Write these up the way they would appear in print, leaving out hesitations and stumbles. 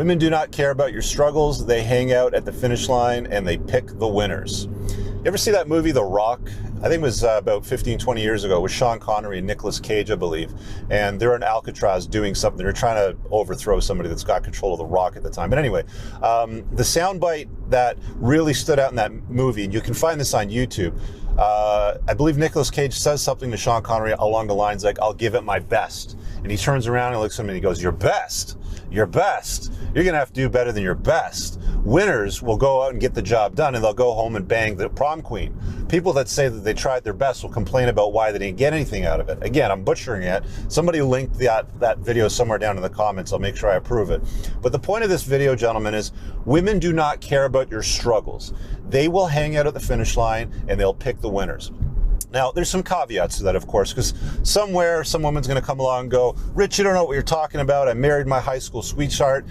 Women do not care about your struggles. They hang out at the finish line and they pick the winners. You ever see that movie, The Rock? I think it was about 15, 20 years ago with Sean Connery and Nicolas Cage, I believe. And they're in Alcatraz doing something. They're trying to overthrow somebody that's got control of The Rock at the time. But anyway, the soundbite that really stood out in that movie, and you can find this on YouTube, I believe Nicolas Cage says something to Sean Connery along the lines like, "I'll give it my best." And he turns around and looks at him and he goes, "Your best? Your best? You're going to have to do better than your best. Winners will go out and get the job done, and they'll go home and bang the prom queen. People that say that they tried their best will complain about why they didn't get anything out of it." Again, I'm butchering it. Somebody linked that video somewhere down in the comments. I'll make sure I approve it. But the point of this video, gentlemen, is women do not care about your struggles. They will hang out at the finish line and they'll pick the winners. Now, there's some caveats to that, of course, because somewhere some woman's going to come along and go, "Rich, you don't know what you're talking about. I married my high school sweetheart.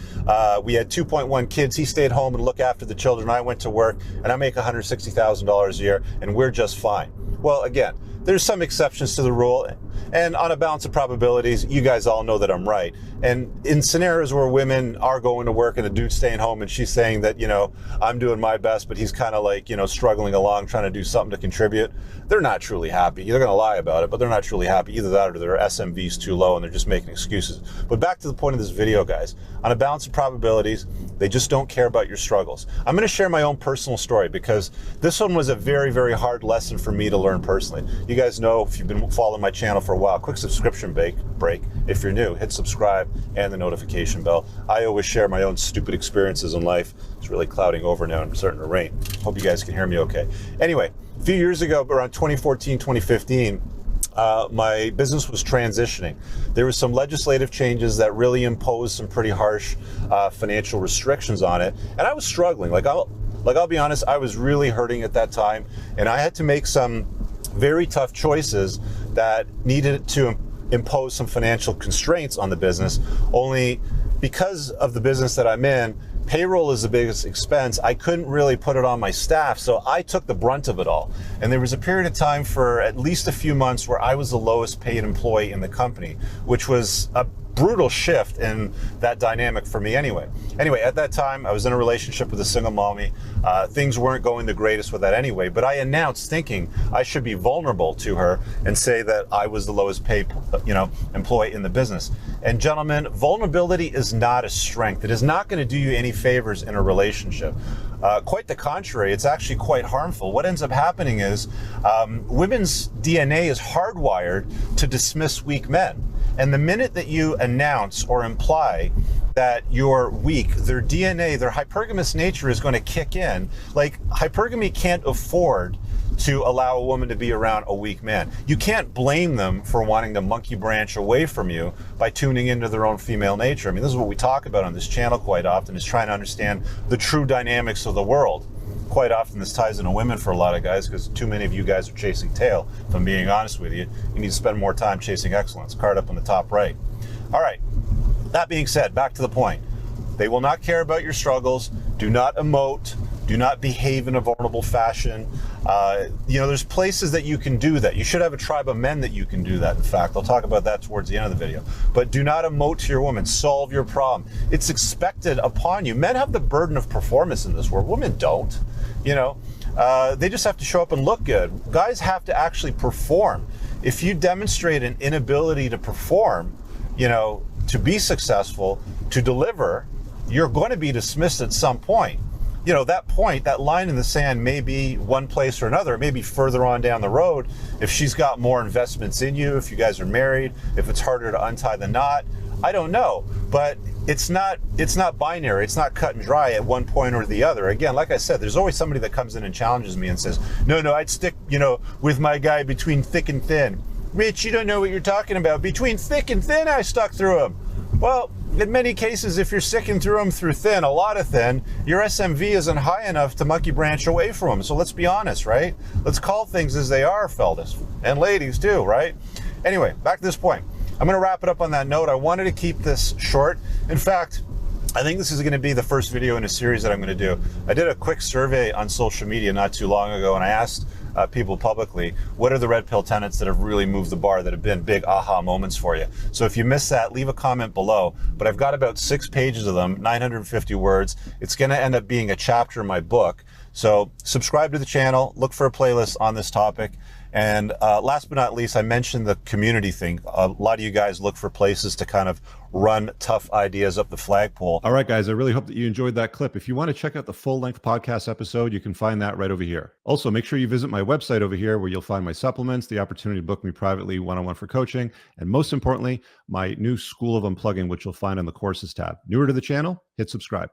We had 2.1 kids. He stayed home and looked after the children. I went to work, and I make $160,000 a year, and we're just fine." Well, again, there's some exceptions to the rule, and on a balance of probabilities, you guys all know that I'm right. And in scenarios where women are going to work and the dude's staying home and she's saying that, I'm doing my best, but he's kind of like, struggling along, trying to do something to contribute, they're not truly happy. They're going to lie about it, but they're not truly happy. Either that or their SMV's too low and they're just making excuses. But back to the point of this video, guys. On a balance of probabilities, they just don't care about your struggles. I'm going to share my own personal story because this one was a very, very hard lesson for me to learn personally. You guys know, if you've been following my channel for a while, quick subscription break. If you're new, hit subscribe and the notification bell. I always share my own stupid experiences in life. It's really clouding over now and starting to rain. Hope you guys can hear me okay. Anyway, a few years ago, around 2014, 2015, my business was transitioning. There were some legislative changes that really imposed some pretty harsh financial restrictions on it, and I was struggling. I'll be honest, I was really hurting at that time, and I had to make some very tough choices that needed to impose some financial constraints on the business. Only because of the business that I'm in, payroll is the biggest expense. I couldn't really put it on my staff, so I took the brunt of it all. And there was a period of time for at least a few months where I was the lowest paid employee in the company, which was a brutal shift in that dynamic for me anyway. Anyway, at that time, I was in a relationship with a single mommy. Things weren't going the greatest with that anyway, but I announced thinking I should be vulnerable to her and say that I was the lowest paid, employee in the business. And gentlemen, vulnerability is not a strength. It is not going to do you any favors in a relationship. Quite the contrary, it's actually quite harmful. What ends up happening is women's DNA is hardwired to dismiss weak men. And the minute that you announce or imply that you're weak, their DNA, their hypergamous nature is going to kick in. Like, hypergamy can't afford to allow a woman to be around a weak man. You can't blame them for wanting to monkey branch away from you by tuning into their own female nature. I mean, this is what we talk about on this channel quite often, is trying to understand the true dynamics of the world. Quite often this ties into women for a lot of guys because too many of you guys are chasing tail. If I'm being honest with you, you need to spend more time chasing excellence. Card up on the top right. All right, that being said, back to the point. They will not care about your struggles. Do not emote. Do not behave in a vulnerable fashion. There's places that you can do that. You should have a tribe of men that you can do that. In fact, I'll talk about that towards the end of the video. But do not emote to your woman. Solve your problem. It's expected upon you. Men have the burden of performance in this world. Women don't. They just have to show up and look good. Guys have to actually perform. If you demonstrate an inability to perform, to be successful, to deliver, you're going to be dismissed at some point. That point, that line in the sand may be one place or another. It may be further on down the road if she's got more investments in you, if you guys are married, if it's harder to untie the knot. I don't know, but it's not binary. It's not cut and dry at one point or the other. Again, like I said, there's always somebody that comes in and challenges me and says, no, I'd stick, with my guy between thick and thin. Rich, you don't know what you're talking about. Between thick and thin, I stuck through him. Well, in many cases, if you're sticking through them through thin, a lot of thin, your SMV isn't high enough to monkey branch away from them. So let's be honest, right? Let's call things as they are, fellas. And ladies too, right? Anyway, back to this point. I'm going to wrap it up on that note. I wanted to keep this short. In fact, I think this is going to be the first video in a series that I'm going to do. I did a quick survey on social media not too long ago, and I asked people publicly, what are the red pill tenets that have really moved the bar, that have been big aha moments for you? So if you missed that, leave a comment below. But I've got about 6 pages of them, 950 words. It's going to end up being a chapter in my book. So subscribe to the channel, look for a playlist on this topic. And last but not least, I mentioned the community thing. A lot of you guys look for places to kind of run tough ideas up the flagpole. All right, guys, I really hope that you enjoyed that clip. If you want to check out the full-length podcast episode, you can find that right over here. Also, make sure you visit my website over here where you'll find my supplements, the opportunity to book me privately one-on-one for coaching, and most importantly, my new School of Unplugging, which you'll find on the courses tab. Newer to the channel, hit subscribe.